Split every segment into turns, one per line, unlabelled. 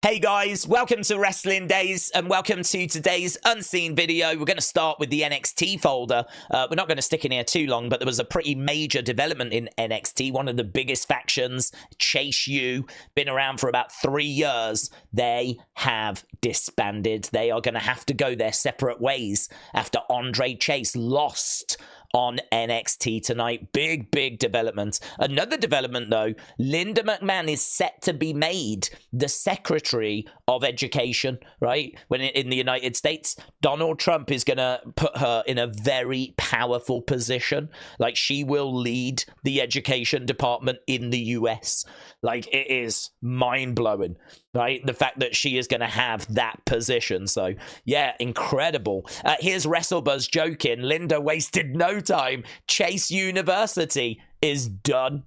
Hey guys, welcome to Wrestling Days and welcome to today's unseen video. We're going to start with the NXT folder. We're not going to stick in here too long, but there was a pretty major development in NXT. One of the biggest factions, Chase U, been around for about 3 years. They have disbanded. They are going to have to go their separate ways after Andre Chase lost on NXT tonight. Big development. Another development though, Linda McMahon is set to be made the Secretary of Education, right? When in the United States, Donald Trump is going to put her in a very powerful position. Like, she will lead the education department in the US. Like, it is mind-blowing, right? The fact that she is going to have that position. So, yeah, incredible. Here's WrestleBuzz joking. Linda wasted no time. Chase University is done.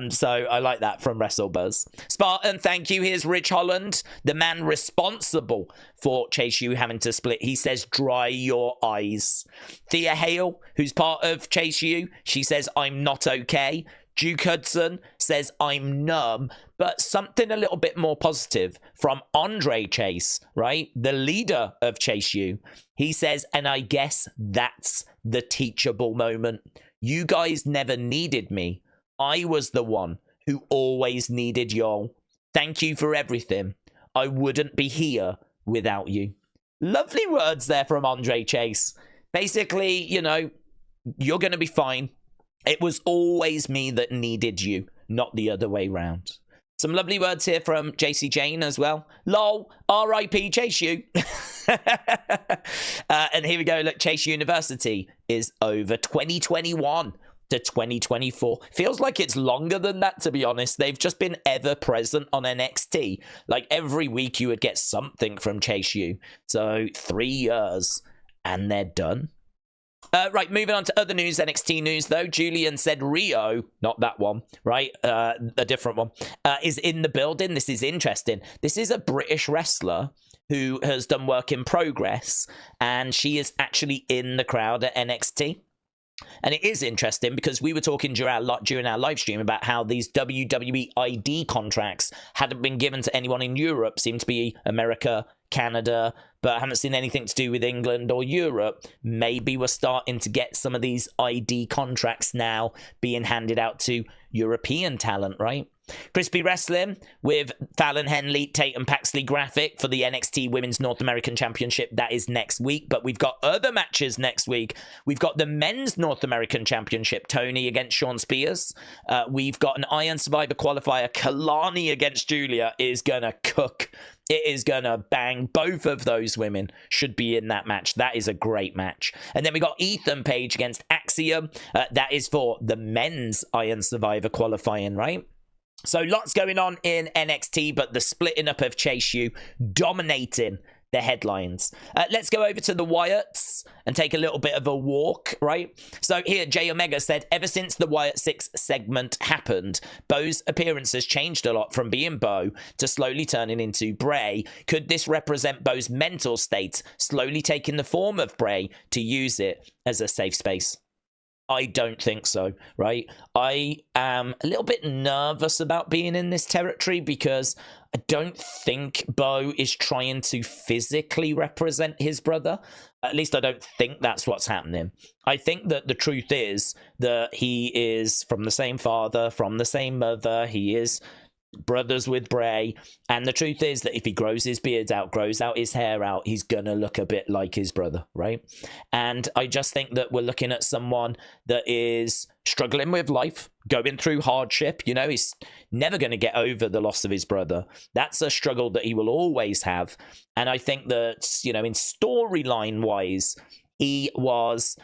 So I like that from WrestleBuzz. Spartan, thank you. Here's Rich Holland, the man responsible for Chase U having to split. He says, dry your eyes. Thea Hale, who's part of Chase U, she says, I'm not okay. Duke Hudson says, I'm numb, but something a little bit more positive from Andre Chase, right? The leader of Chase U. He says, and I guess that's the teachable moment. You guys never needed me. I was the one who always needed y'all. Thank you for everything. I wouldn't be here without you. Lovely words there from Andre Chase. Basically, you know, you're going to be fine. It was always me that needed you, not the other way round. Some lovely words here from Jacy Jayne as well. Lol, R.I.P. Chase U. And here we go. Look, Chase University is over 2021 to 2024. Feels like it's longer than that, to be honest. They've just been ever present on NXT. Like, every week you would get something from Chase U. So 3 years and they're done. Right, moving on to other news, NXT news, though. Julian said Riho, not that one, right? A different one, is in the building. This is interesting. This is a British wrestler who has done work in progress, and she is actually in the crowd at NXT. And it is interesting because we were talking during our live stream about how these WWE ID contracts hadn't been given to anyone in Europe. Seemed to be America, Canada, but I haven't seen anything to do with England or Europe. Maybe we're starting to get some of these ID contracts now being handed out to European talent, right? Crispy Wrestling with Fallon Henley, Tatum Paxley graphic for the NXT Women's North American Championship. That is next week, but we've got other matches next week. We've got the Men's North American Championship, Tony against Sean Spears. We've got an Iron Survivor qualifier, Kalani against Julia is gonna cook. It is gonna bang. Both of those women should be in that match. That is a great match. And then we got Ethan Page against Axiom. That is for the Men's Iron Survivor qualifying, right? So lots going on in NXT, but the splitting up of Chase U dominating the headlines. Let's go over to the Wyatts and take a little bit of a walk, right? So here, Jay Omega said, ever since the Wyatt Sicks segment happened, Bo's appearance has changed a lot from being Bo to slowly turning into Bray. Could this represent Bo's mental state, slowly taking the form of Bray to use it as a safe space? I don't think so, right? I am a little bit nervous about being in this territory because I don't think Bo is trying to physically represent his brother. At least I don't think that's what's happening. I think that the truth is that he is from the same father, from the same mother. He is brothers with Bray, and the truth is that if he grows his beard out, grows out his hair out, he's gonna look a bit like his brother, right? And I just think that we're looking at someone that is struggling with life, going through hardship. You know, he's never going to get over the loss of his brother. That's a struggle that he will always have. And I think that, you know, in storyline wise, he was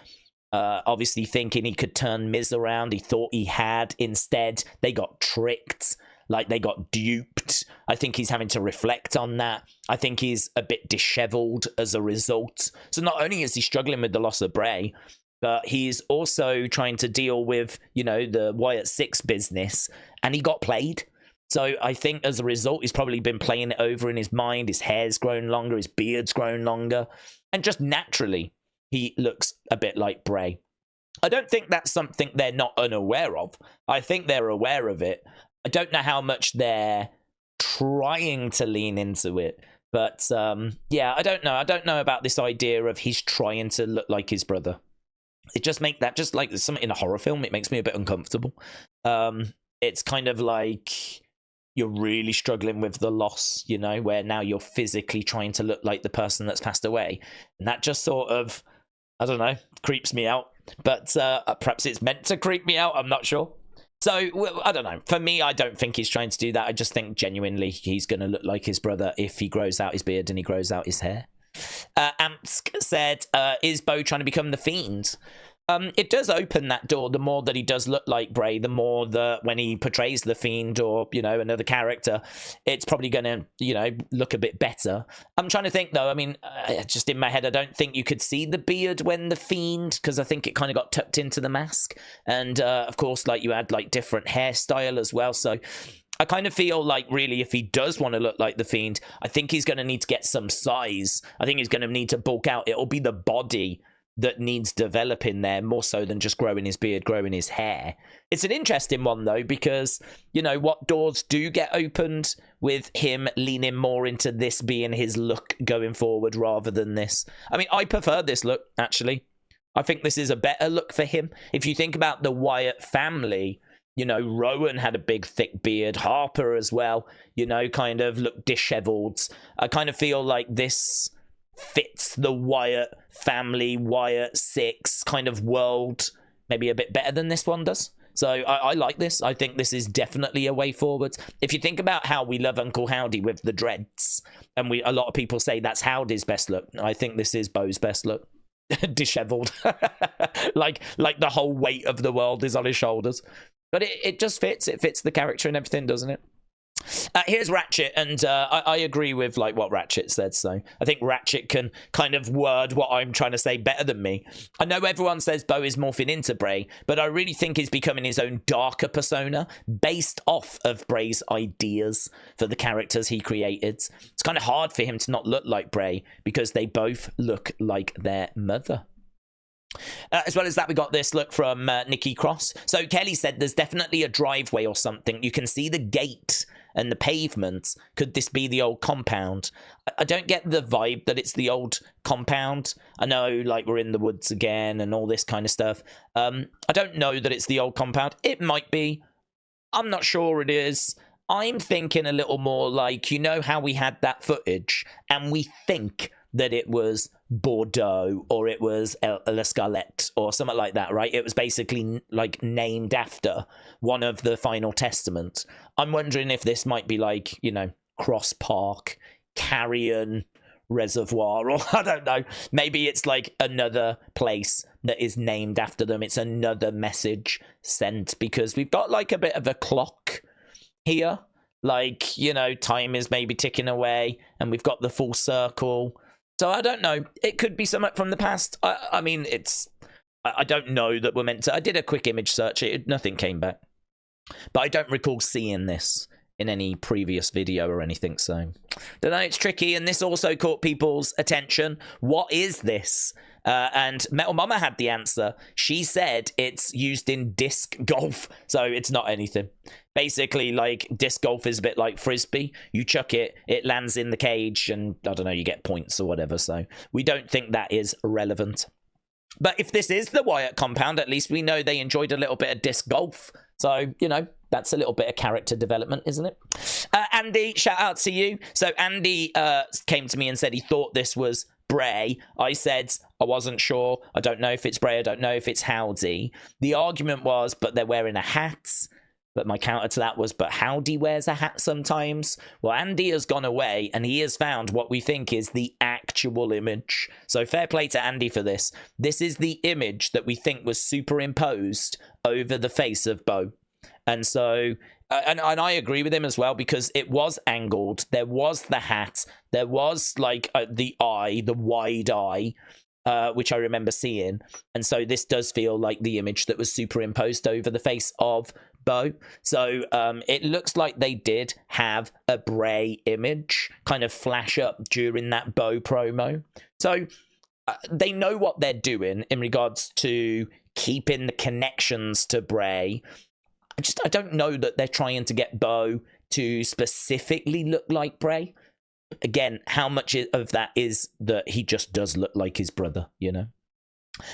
obviously thinking he could turn Miz around. He thought he had. Instead, they got tricked. Like, they got duped. I think he's having to reflect on that. I think he's a bit disheveled as a result. So not only is he struggling with the loss of Bray, but he's also trying to deal with, you know, the Wyatt Sicks business. And he got played. So I think as a result, he's probably been playing it over in his mind. His hair's grown longer. His beard's grown longer. And just naturally, he looks a bit like Bray. I don't think that's something they're not unaware of. I think they're aware of it. I don't know how much they're trying to lean into it. But yeah, I don't know. I don't know about this idea of he's trying to look like his brother. It just make that just like something in a horror film. It makes me a bit uncomfortable. It's kind of like you're really struggling with the loss, you know, where now you're physically trying to look like the person that's passed away, and that just sort of, I don't know, creeps me out. But perhaps it's meant to creep me out. I'm not sure. So, well, I don't know. For me, I don't think he's trying to do that. I just think genuinely he's going to look like his brother if he grows out his beard and he grows out his hair. Amsk said, is Bo trying to become the Fiend? It does open that door. The more that he does look like Bray, the more that when he portrays the Fiend or, you know, another character, it's probably going to, you know, look a bit better. I'm trying to think, though. I mean, just in my head, I don't think you could see the beard when the Fiend, because I think it kind of got tucked into the mask. And, of course, like, you had, like, different hairstyle as well. So I kind of feel like, really, if he does want to look like the Fiend, I think he's going to need to get some size. I think he's going to need to bulk out. It'll be the body that needs developing there more so than just growing his beard, growing his hair. It's an interesting one, though, because, you know, what doors do get opened with him leaning more into this being his look going forward rather than this. I mean, I prefer this look, actually. I think this is a better look for him. If you think about the Wyatt family, you know, Rowan had a big, thick beard. Harper as well, you know, kind of looked disheveled. I kind of feel like this fits the Wyatt family, Wyatt Sicks kind of world maybe a bit better than this one does. So I like this. I think this is definitely a way forward. If you think about how we love Uncle Howdy with the dreads, and a lot of people say that's Howdy's best look, I think this is Bo's best look. Disheveled. like the whole weight of the world is on his shoulders. But it just fits. It fits the character and everything, doesn't it? Here's Ratchet, and I agree with like what Ratchet said. So I think Ratchet can kind of word what I'm trying to say better than me. I know everyone says Bo is morphing into Bray, but I really think he's becoming his own darker persona based off of Bray's ideas for the characters he created. It's kind of hard for him to not look like Bray because they both look like their mother. As well as that, we got this look from Nikki Cross. So Kelly said there's definitely a driveway or something. You can see the gate and the pavement. Could this be the old compound? I don't get the vibe that it's the old compound. I know, like, we're in the woods again and all this kind of stuff. I don't know that it's the old compound. It might be. I'm not sure it is. I'm thinking a little more like, you know how we had that footage and we think that it was Bordeaux or it was L'Escalette or something like that, right? It was basically like named after one of the Final Testament. I'm wondering if this might be like, you know, Cross Park, Carrion Reservoir, or I don't know. Maybe it's like another place that is named after them. It's another message sent because we've got like a bit of a clock here. Like, you know, time is maybe ticking away and we've got the full circle. So I don't know. It could be something from the past. I mean, I don't know that we're meant to. I did a quick image search. Nothing came back. But I don't recall seeing this in any previous video or anything. So, don't know. It's tricky. And this also caught people's attention. What is this? And Metal Mama had the answer. She said it's used in disc golf. So it's not anything. Basically, like, disc golf is a bit like Frisbee. You chuck it, it lands in the cage, and, I don't know, you get points or whatever. So we don't think that is relevant. But if this is the Wyatt compound, at least we know they enjoyed a little bit of disc golf. So, you know, that's a little bit of character development, isn't it? Andy, shout out to you. So Andy came to me and said he thought this was Bray. I said I wasn't sure. I don't know if it's Bray. I don't know if it's Howdy. The argument was, but they're wearing a hat. But my counter to that was, but Howdy wears a hat sometimes. Well, Andy has gone away and he has found what we think is the actual image. So fair play to Andy for this. This is the image that we think was superimposed over the face of Bo. And so, and I agree with him as well, because it was angled. There was the hat. There was like the eye, the wide eye, which I remember seeing. And so this does feel like the image that was superimposed over the face of Bo. So it looks like they did have a Bray image kind of flash up during that Bo promo. So they know what they're doing in regards to keeping the connections to Bray. I don't know that they're trying to get Bo to specifically look like Bray. Again, how much of that is that he just does look like his brother, you know?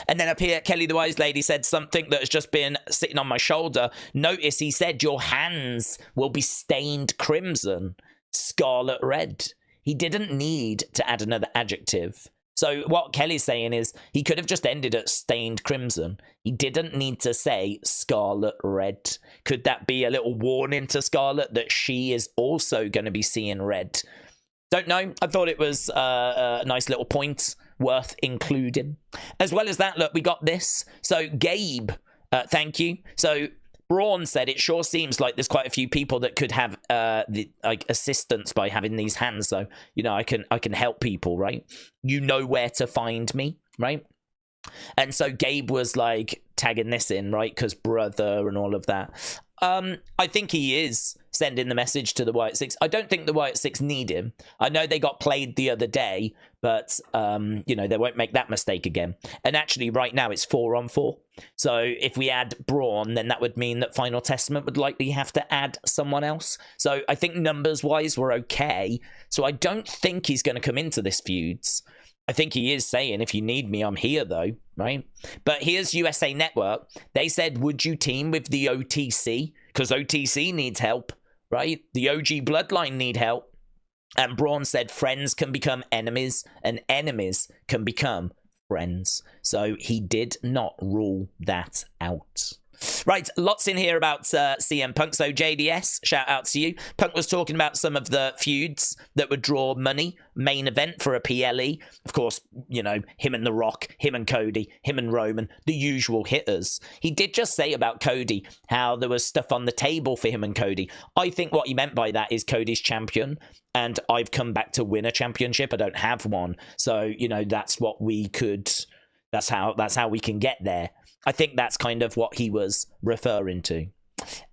And then up here, Kelly the Wise Lady said something that has just been sitting on my shoulder. Notice he said your hands will be stained crimson, scarlet red. He didn't need to add another adjective. So what Kelly's saying is he could have just ended at stained crimson. He didn't need to say scarlet red. Could that be a little warning to Scarlet that she is also going to be seeing red? Don't know. I thought it was a nice little point worth including. As well as that, look, we got this. So Gabe, thank you. So Braun said it sure seems like there's quite a few people that could have assistance by having these hands. So, you know, I can help people, right? You know where to find me, right? And so Gabe was like tagging this in, right? Because brother and all of that. I think he is sending the message to the Wyatt Sicks. I don't think the Wyatt Sicks need him. I know they got played the other day, but, you know, they won't make that mistake again. And actually, right now, it's 4-on-4. So if we add Braun, then that would mean that Final Testament would likely have to add someone else. So I think numbers-wise, we're okay. So I don't think he's going to come into this feuds. I think he is saying, if you need me, I'm here, though, right? But here's USA Network. They said, would you team with the OTC? Because OTC needs help, right? The OG Bloodline need help. And Braun said friends can become enemies, and enemies can become friends. So he did not rule that out. Right, lots in here about CM Punk. So JDS, shout out to you. Punk was talking about some of the feuds that would draw money. Main event for a PLE. Of course, you know, him and The Rock, him and Cody, him and Roman, the usual hitters. He did just say about Cody how there was stuff on the table for him and Cody. I think what he meant by that is Cody's champion, and I've come back to win a championship. I don't have one. So, you know, that's what we could... That's how we can get there. I think that's kind of what he was referring to.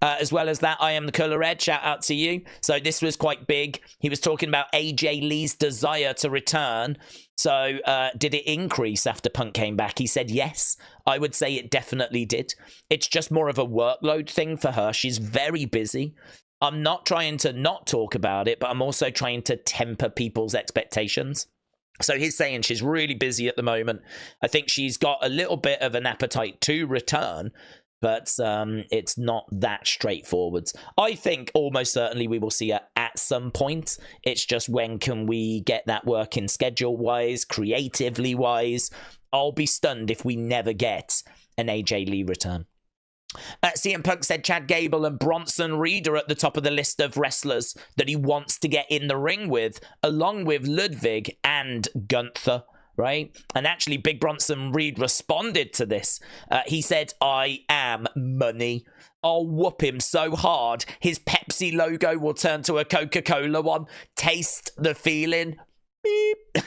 As well as that, I am the Colour Red. Shout out to you. So this was quite big. He was talking about AJ Lee's desire to return. So did it increase after Punk came back? He said yes. I would say it definitely did. It's just more of a workload thing for her. She's very busy. I'm not trying to not talk about it, but I'm also trying to temper people's expectations. So he's saying she's really busy at the moment. I think she's got a little bit of an appetite to return, but it's not that straightforward. I think almost certainly we will see her at some point. It's just when can we get that working schedule-wise, creatively-wise. I'll be stunned if we never get an AJ Lee return. CM Punk said Chad Gable and Bronson Reed are at the top of the list of wrestlers that he wants to get in the ring with, along with Ludwig and Gunther, right? And actually, Big Bronson Reed responded to this. He said, I am money. I'll whoop him so hard, his Pepsi logo will turn to a Coca-Cola one. Taste the feeling. Beep.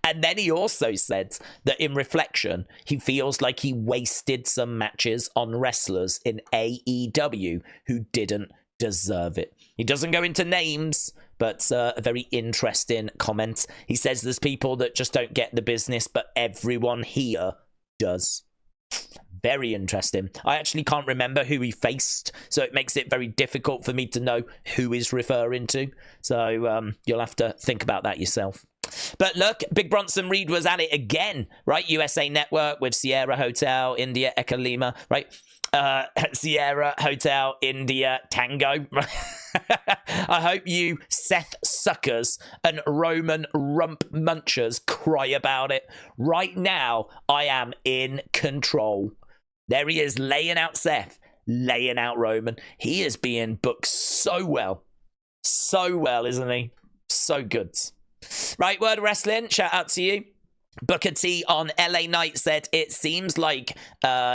And then he also said that in reflection, he feels like he wasted some matches on wrestlers in AEW who didn't deserve it. He doesn't go into names, but a very interesting comment. He says there's people that just don't get the business, but everyone here does. Very interesting. I actually can't remember who he faced, so it makes it very difficult for me to know who he's referring to. So you'll have to think about that yourself. But look, Big Bronson Reed was at it again, right? USA Network with Sierra Hotel, India, Echo Lima, right? Sierra Hotel, India, Tango. I hope you Seth suckers and Roman rump munchers cry about it. Right now, I am in control. There he is, laying out Seth, laying out Roman. He is being booked so well. So well, isn't he? So good. Right, Word of Wrestling, shout out to you. Booker T on LA Knight said it seems like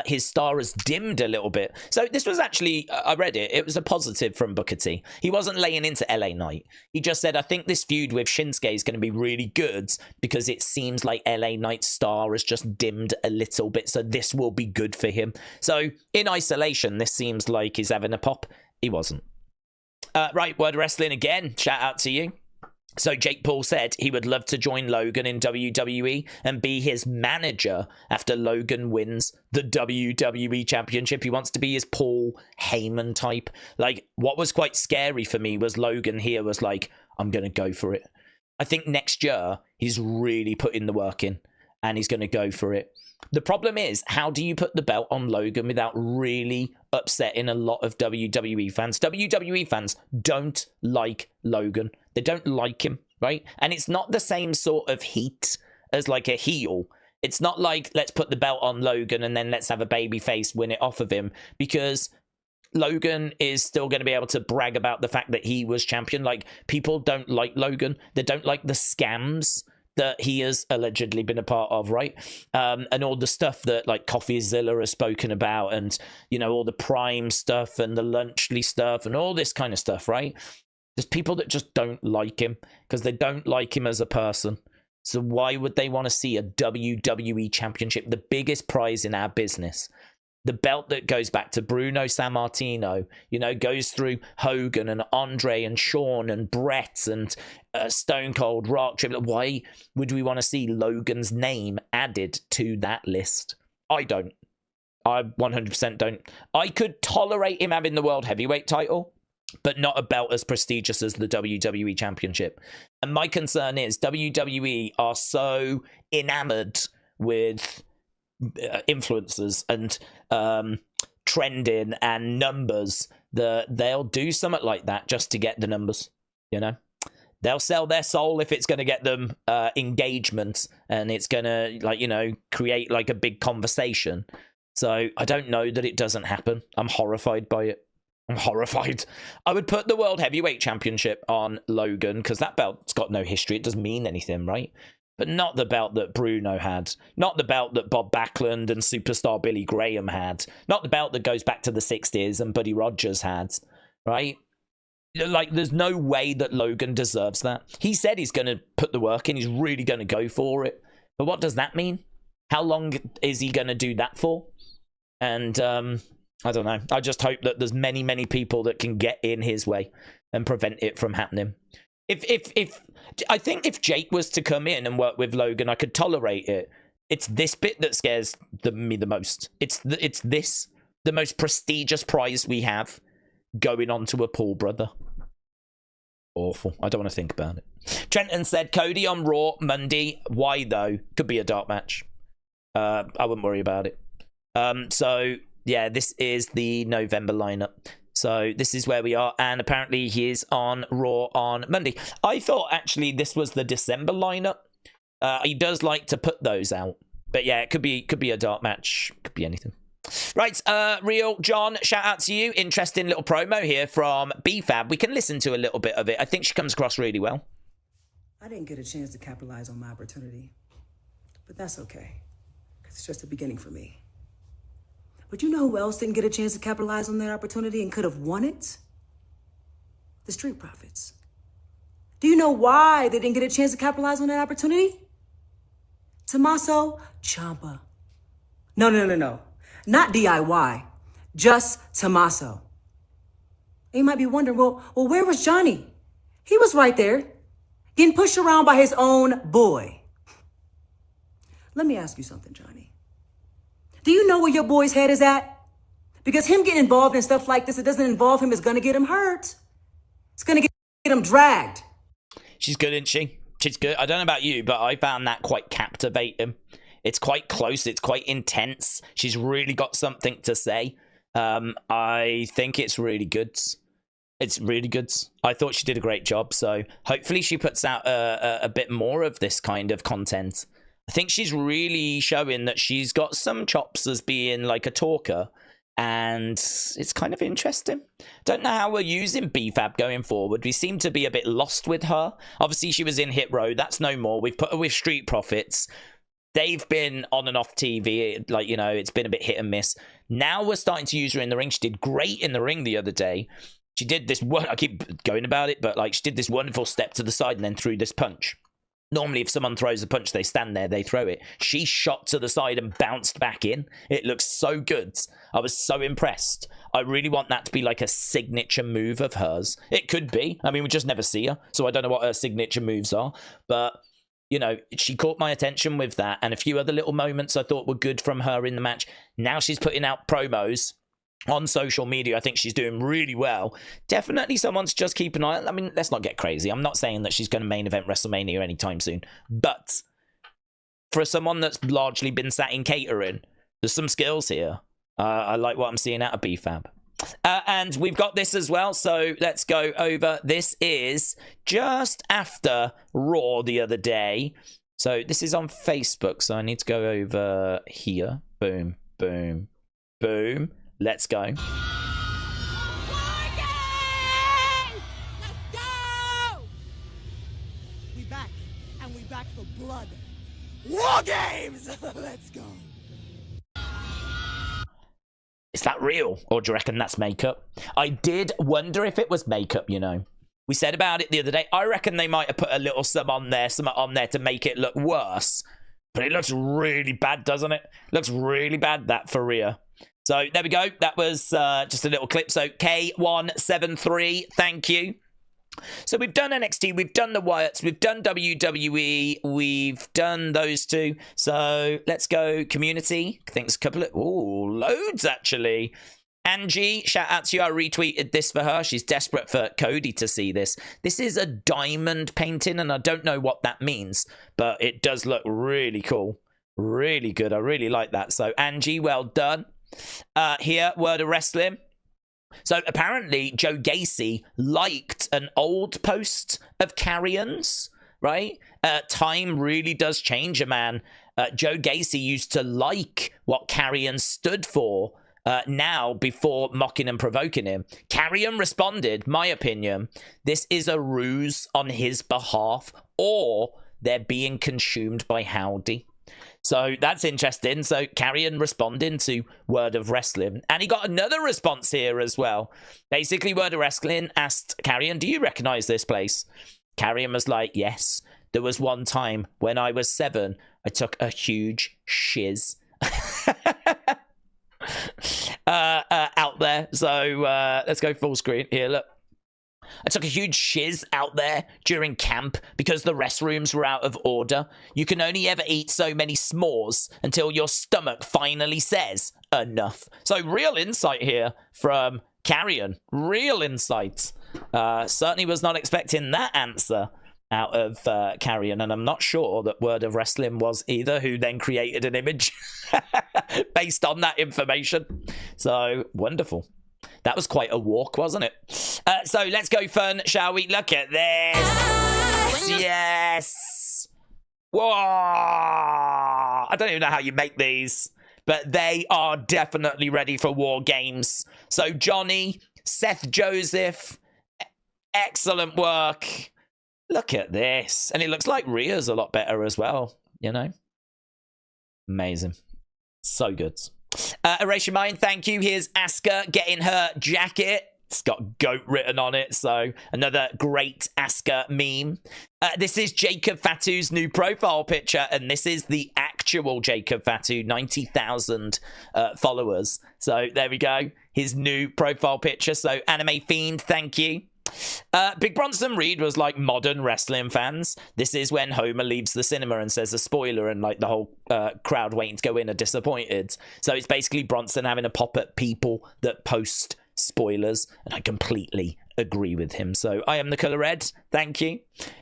his star has dimmed a little bit. So this was actually, I read it, it was a positive from Booker T. He wasn't laying into LA Knight. He just said, I think this feud with Shinsuke is going to be really good because it seems like LA Knight's star has just dimmed a little bit. So this will be good for him. So in isolation, this seems like he's having a pop. He wasn't. Right, Word of Wrestling again. Shout out to you. So Jake Paul said he would love to join Logan in WWE and be his manager after Logan wins the WWE Championship. He wants to be his Paul Heyman type. Like, what was quite scary for me was Logan here was like, I'm going to go for it. I think next year he's really putting the work in and he's going to go for it. The problem is, how do you put the belt on Logan without really upsetting a lot of WWE fans? WWE fans don't like Logan. They don't like him, right? And it's not the same sort of heat as like a heel. It's not like, let's put the belt on Logan and then let's have a babyface win it off of him, because Logan is still going to be able to brag about the fact that he was champion. Like, people don't like Logan. They don't like the scams that he has allegedly been a part of, right? And all the stuff that like CoffeeZilla has spoken about, and, you know, all the Prime stuff and the Lunchley stuff and all this kind of stuff, right? There's people that just don't like him because they don't like him as a person. So why would they want to see a WWE Championship, the biggest prize in our business? The belt that goes back to Bruno Sammartino, you know, goes through Hogan and Andre and Shawn and Brett and Stone Cold, Rock, Triple. Why would we want to see Logan's name added to that list? I don't. I 100% don't. I could tolerate him having the World Heavyweight title, but not a belt as prestigious as the WWE Championship. And my concern is WWE are so enamored with influencers and trending and numbers that they'll do something like that just to get the numbers. You know, they'll sell their soul if it's going to get them engagement and it's going to, like, you know, create like a big conversation. So I don't know that it doesn't happen. I'm horrified by it. I'm horrified. I would put the World Heavyweight Championship on Logan because that belt's got no history. It doesn't mean anything, right? But not the belt that Bruno had. Not the belt that Bob Backlund and superstar Billy Graham had. Not the belt that goes back to the 60s and Buddy Rogers had, right? Like, there's no way that Logan deserves that. He said he's going to put the work in. He's really going to go for it. But what does that mean? How long is he going to do that for? And I don't know. I just hope that there's many, many people that can get in his way and prevent it from happening. If I think if Jake was to come in and work with Logan, I could tolerate it. It's this bit that scares me the most. It's the most prestigious prize we have, going on to a Paul brother. Awful. I don't want to think about it. Trenton said Cody on Raw Monday. Why though? Could be a dark match. I wouldn't worry about it. So yeah, this is the November lineup. So this is where we are, and apparently he is on Raw on Monday. I thought actually this was the December lineup. He does like to put those out, but yeah, it could be a dark match, could be anything. Right, Real John, shout out to you. Interesting little promo here from BFAB. We can listen to a little bit of it. I think she comes across really well.
I didn't get a chance to capitalize on my opportunity, but that's okay, because it's just the beginning for me. But you know who else didn't get a chance to capitalize on that opportunity and could have won it? The Street Profits. Do you know why they didn't get a chance to capitalize on that opportunity? Tommaso Ciampa. No. Not DIY. Just Tommaso. And you might be wondering, well, where was Johnny? He was right there, getting pushed around by his own boy. Let me ask you something, Johnny. Do you know where your boy's head is at? Because him getting involved in stuff like this, it doesn't involve him, is going to get him hurt. It's going to get him dragged.
She's good, isn't she? She's good. I don't know about you, but I found that quite captivating. It's quite close. It's quite intense. She's really got something to say. I think it's really good. It's really good. I thought she did a great job. So hopefully she puts out a bit more of this kind of content. I think she's really showing that she's got some chops as being like a talker, and it's kind of interesting. Don't know how we're using BFAB going forward. We seem to be a bit lost with her. Obviously, she was in Hit Row. That's no more. We've put her with Street Profits. They've been on and off TV. Like, you know, it's been a bit hit and miss. Now we're starting to use her in the ring. She did great in the ring the other day. She did this one. I keep going about it, but like she did this wonderful step to the side and then threw this punch. Normally, if someone throws a punch, they stand there, they throw it. She shot to the side and bounced back in. It looks so good. I was so impressed. I really want that to be like a signature move of hers. It could be. I mean, we just never see her, so I don't know what her signature moves are. But, you know, she caught my attention with that, and a few other little moments I thought were good from her in the match. Now she's putting out promos on social media. I think she's doing really well. Definitely someone to just keep an eye on. I mean, let's not get crazy. I'm not saying that she's going to main event WrestleMania anytime soon, but for someone that's largely been sat in catering, there's some skills here. I like what I'm seeing out of BFAB. And we've got this as well, so let's go over. This is just after Raw the other day. So this is on Facebook, so I need to go over here. Boom, boom, boom. Let's go.
Let's go! We back, and we back for blood. War Games! Let's go.
Is that real? Or do you reckon that's makeup? I did wonder if it was makeup, you know. We said about it the other day. I reckon they might have put a little something on there to make it look worse. But it looks really bad, doesn't it? Looks really bad, that for Rhea. So there we go. That was just a little clip. So K173, thank you. So we've done NXT, we've done the Wyatts, we've done WWE, we've done those two. So let's go community. I think there's a couple of, loads actually. Angie, shout out to you. I retweeted this for her. She's desperate for Cody to see this. This is a diamond painting, and I don't know what that means, but it does look really cool. Really good. I really like that. So Angie, well done. Here, Word of Wrestling. So apparently Joe Gacy liked an old post of Carrion's, right? Time really does change a man. Joe Gacy used to like what Carrion stood for now before mocking and provoking him. Carrion responded, my opinion, this is a ruse on his behalf, or they're being consumed by Howdy. So that's interesting. So Carrion responding to Word of Wrestling. And he got another response here as well. Basically, Word of Wrestling asked Carrion, do you recognize this place? Carrion was like, yes. There was one time when I was 7, I took a huge shiz out there. So let's go full screen here. Look. I took a huge shiz out there during camp because the restrooms were out of order. You can only ever eat so many s'mores until your stomach finally says enough. So real insight here from Carrion. Real insight. Certainly was not expecting that answer out of Carrion, and I'm not sure that Word of Wrestling was either, who then created an image based on that information. So wonderful. That was quite a walk, wasn't it? So let's go fun, shall we? Look at this. Yes. Whoa. I don't even know how you make these, but they are definitely ready for War Games. So Johnny, Seth Joseph, excellent work. Look at this. And it looks like Rhea's a lot better as well, you know? Amazing. So good. Erase Your Mind, thank you. Here's Asuka getting her jacket. It's got GOAT written on it, so another great Asuka meme. This is Jacob Fatu's new profile picture, and this is the actual Jacob Fatu, 90,000 followers. So there we go, his new profile picture. So Anime Fiend, thank you. Big Bronson Reed was like modern wrestling fans. This is when Homer leaves the cinema and says a spoiler, and like the whole crowd waiting to go in are disappointed. So it's basically Bronson having a pop at people that post spoilers, and I completely agree with him. So I am the color red. Thank you.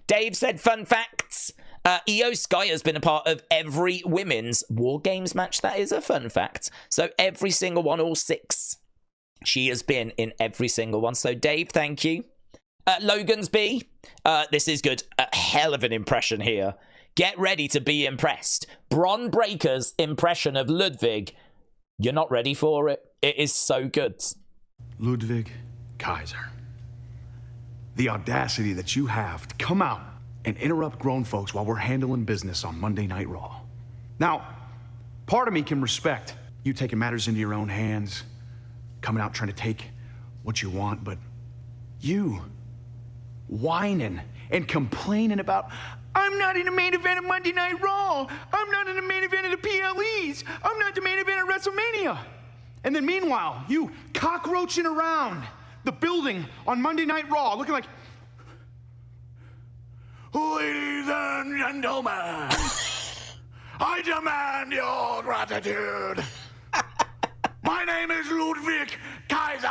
Dave said fun facts. Iyo Sky has been a part of every women's War Games match. That is a fun fact. So every single one, all 6. She has been in every single one. So Dave, thank you. Logan's B. This is good. A hell of an impression here. Get ready to be impressed. Bron Breakker's impression of Ludwig. You're not ready for it. It is so good.
Ludwig Kaiser. The audacity that you have to come out and interrupt grown folks while we're handling business on Monday Night Raw. Now, part of me can respect you taking matters into your own hands, coming out trying to take what you want, but you whining and complaining about, I'm not in the main event of Monday Night Raw. I'm not in the main event of the PLEs. I'm not the main event of WrestleMania. And then meanwhile, you cockroaching around the building on Monday Night Raw looking like, ladies and gentlemen, I demand your gratitude. My name is Ludwig Kaiser,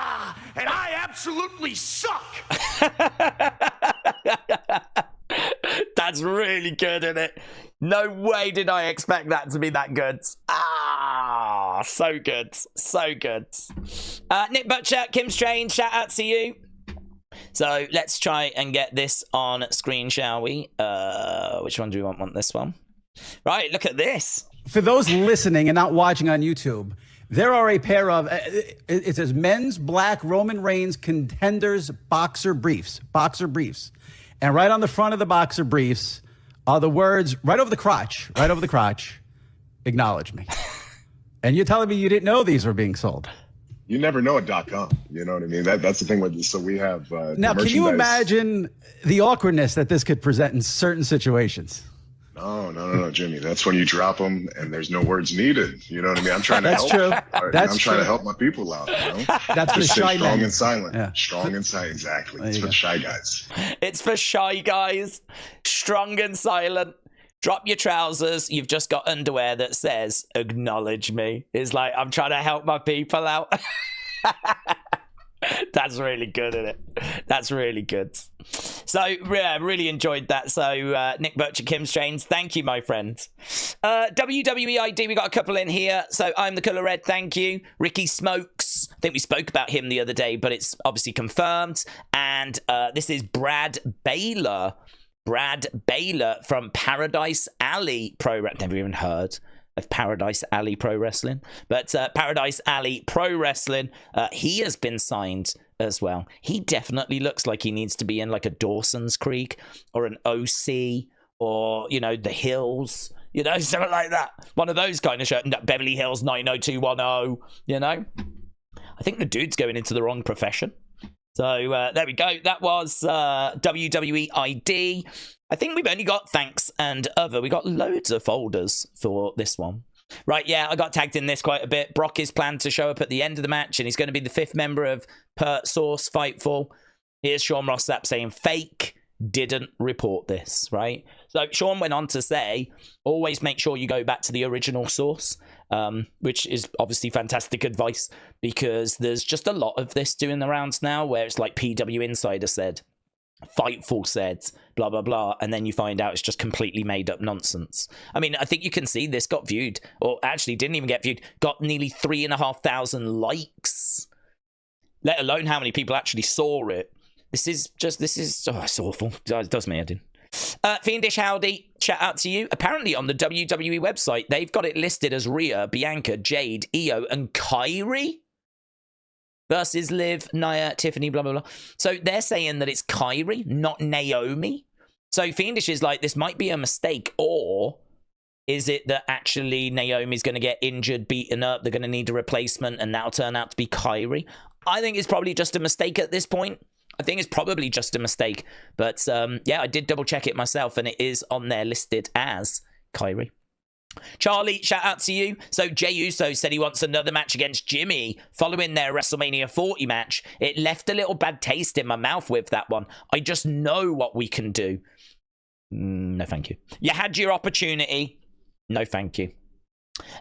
and I absolutely suck.
That's really good, isn't it? No way did I expect that to be that good. Ah, so good. So good. Nick Butcher, Kim Strange, shout out to you. So let's try and get this on screen, shall we? Which one do we want this one? Right, look at this.
For those listening and not watching on YouTube, there are a pair of, it says men's black Roman Reigns contenders boxer briefs. And right on the front of the boxer briefs are the words, right over the crotch, acknowledge me. And you're telling me you didn't know these were being sold?
You never know at .com. You know what I mean? That's the thing with this. So we have
now, can you imagine the awkwardness that this could present in certain situations?
No, Jimmy. That's when you drop them and there's no words needed. You know what I mean? I'm trying to help.
True.
I'm trying to help my people out. You know?
That's for the shy
strong
men.
and silent.
Yeah.
Strong and silent. Exactly. It's for the shy guys.
It's for shy guys. Strong and silent. Drop your trousers. You've just got underwear that says, acknowledge me. It's like, I'm trying to help my people out. That's really good, isn't it? That's really good. So, yeah, really enjoyed that. So, Nick Butcher, Kim Strange, thank you, my friends. WWE ID, we got a couple in here. So, I'm the Colour Red, thank you. Ricky Smokes, I think we spoke about him the other day, but it's obviously confirmed. And this is Brad Baylor. Brad Baylor from Paradise Alley Pro Wrestling. Never even heard of Paradise Alley Pro Wrestling. But Paradise Alley Pro Wrestling, he has been signed as well. He definitely looks like he needs to be in like a Dawson's Creek or an OC or, you know, the Hills, you know, something like that. One of those kind of shows. Beverly Hills 90210, you know. I think the dude's going into the wrong profession. So there we go. That was WWE ID. I think we've only got thanks and other. We got loads of folders for this one. Right, yeah, I got tagged in this quite a bit. Brock is planned to show up at the end of the match, and he's going to be the 5th member of Per Source Fightful. Here's Sean Ross Sapp saying, fake, didn't report this, right? So Sean went on to say, always make sure you go back to the original source. Which is obviously fantastic advice because there's just a lot of this doing the rounds now where it's like PW Insider said, Fightful said, blah, blah, blah, and then you find out it's just completely made up nonsense. I mean, I think you can see this got viewed, or actually didn't even get viewed, got nearly 3,500 likes, let alone how many people actually saw it. This is, oh, it's awful. It does me head in. Fiendish Howdy, shout out to you. Apparently on the WWE website, they've got it listed as Rhea, Bianca, Jade, Iyo, and Kairi versus Liv, Nia, Tiffany, blah, blah, blah. So they're saying that it's Kairi, not Naomi. So Fiendish is like, this might be a mistake, or is it that actually Naomi's going to get injured, beaten up, they're going to need a replacement, and that'll turn out to be Kairi? I think it's probably just a mistake at this point. I think it's probably just a mistake. But, yeah, I did double check it myself, and it is on there listed as Kairi. Charlie, shout out to you. So Jey Uso said he wants another match against Jimmy following their WrestleMania 40 match. It left a little bad taste in my mouth with that one. I just know what we can do. No, thank you. You had your opportunity. No, thank you.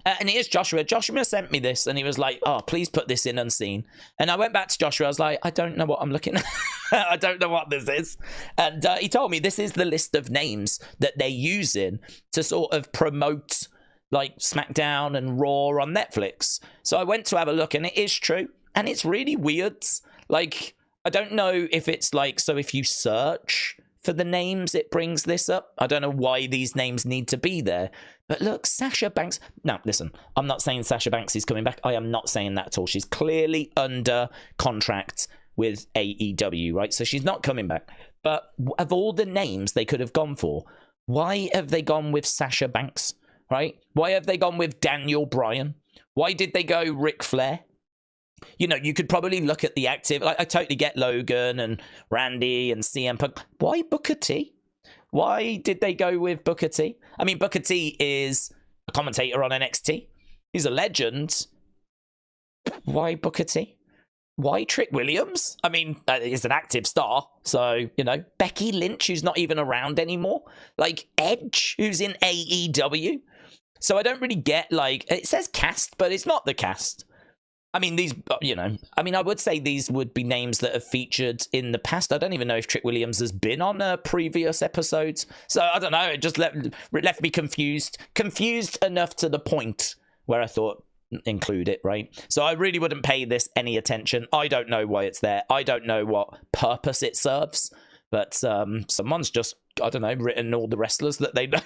And here's Joshua. Joshua sent me this and he was like, oh, please put this in unseen. And I went back to Joshua. I was like, I don't know what I'm looking at. I don't know what this is. And he told me this is the list of names that they're using to sort of promote like SmackDown and Raw on Netflix. So I went to have a look and it is true. And it's really weird. Like, I don't know if it's like, so if you search for the names, it brings this up. I don't know why these names need to be there. But look, Sasha Banks. Now, listen, I'm not saying Sasha Banks is coming back. I am not saying that at all. She's clearly under contract with AEW, right? So she's not coming back. But of all the names they could have gone for, why have they gone with Sasha Banks, right? Why have they gone with Daniel Bryan? Why did they go Ric Flair? you know, you could probably look at the active. Like, I totally get Logan and Randy and CM Punk. Why Booker T? Why did they go with Booker T? I mean, Booker T is a commentator on NXT. He's a legend. Why Booker T? Why Trick Williams? I mean, he's an active star. So, you know, Becky Lynch, who's not even around anymore. Like, Edge, who's in AEW. So I don't really get, like, it says cast, but it's not the cast. I mean, these, you know, I mean, I would say these would be names that have featured in the past. I don't even know if Trick Williams has been on previous episodes. So I don't know. It just left me confused. Confused enough to the point where I thought, include it, right? So I really wouldn't pay this any attention. I don't know why it's there. I don't know what purpose it serves. But someone's just, I don't know, written all the wrestlers that they know.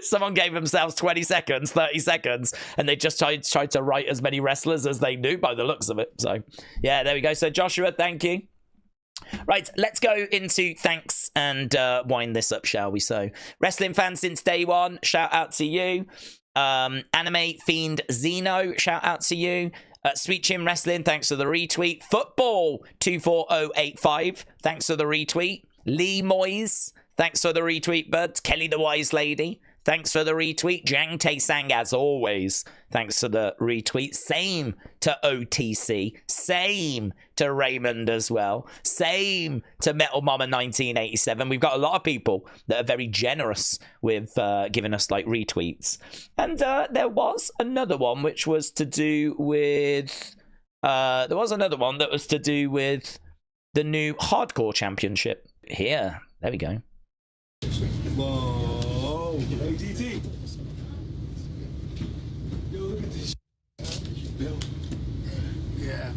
Someone gave themselves 20 seconds, 30 seconds, and they just tried to write as many wrestlers as they knew by the looks of it. So, yeah, there we go. So, Joshua, thank you. Right, let's go into thanks and wind this up, shall we? So, wrestling fans since day one, shout out to you. Anime Fiend Zeno, shout out to you. Sweet Chin Wrestling, thanks for the retweet. Football 24085, thanks for the retweet. Lee Moyes, thanks for the retweet, bud. Kelly the Wise Lady, thanks for the retweet. Jang Tae-sang, as always, thanks for the retweet. Same to OTC. Same to Raymond as well. Same to Metal Mama 1987. We've got a lot of people that are very generous with giving us, like, retweets. And there was another one which was to do with... there was another one that was to do with the new Hardcore Championship. Here. There we go.
Whoa! Hey, DT! Yo, look at this Bill. Yeah.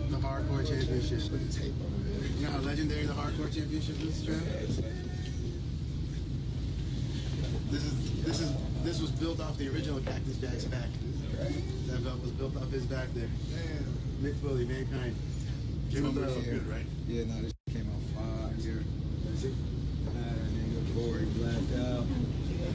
The Hardcore Championship. You know how legendary the Hardcore Championship is, Trev? This was built off the original Cactus Jack's back. That belt was built off his back there. Mick Foley, Mankind. Jimmy Uso, good, right? Yeah, no, this came out fire. Is it? Corey blacked out.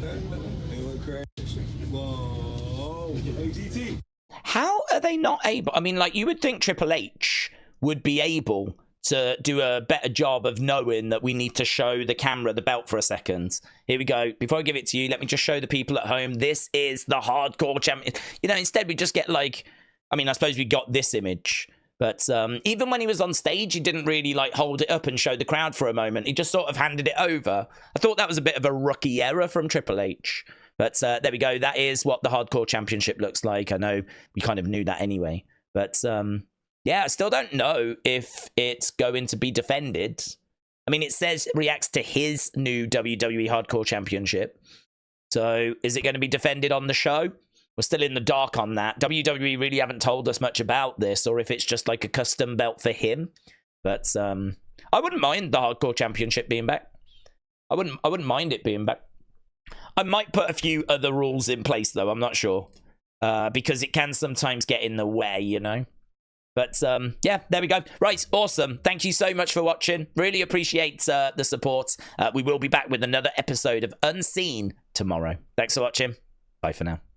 It went crazy. Whoa. Hey, GT.
How are they not able? I mean, like, you would think Triple H would be able to do a better job of knowing that we need to show the camera the belt for a second. Here we go. Before I give it to you, let me just show the people at home. This is the Hardcore Champion. You know, instead we just get, like, I mean, I suppose we got this image. But even when he was on stage, he didn't really, like, hold it up and show the crowd for a moment. He just sort of handed it over. I thought that was a bit of a rookie error from Triple H. But there we go. That is what the Hardcore Championship looks like. I know we kind of knew that anyway. But, yeah, I still don't know if it's going to be defended. I mean, it says reacts to his new WWE Hardcore Championship. So is it going to be defended on the show? We're still in the dark on that. WWE really haven't told us much about this, or if it's just like a custom belt for him. But I wouldn't mind the Hardcore Championship being back. I wouldn't mind it being back. I might put a few other rules in place though. I'm not sure because it can sometimes get in the way, you know. But yeah, there we go. Right, awesome. Thank you so much for watching. Really appreciate the support. We will be back with another episode of Unseen tomorrow. Thanks for watching. Bye for now.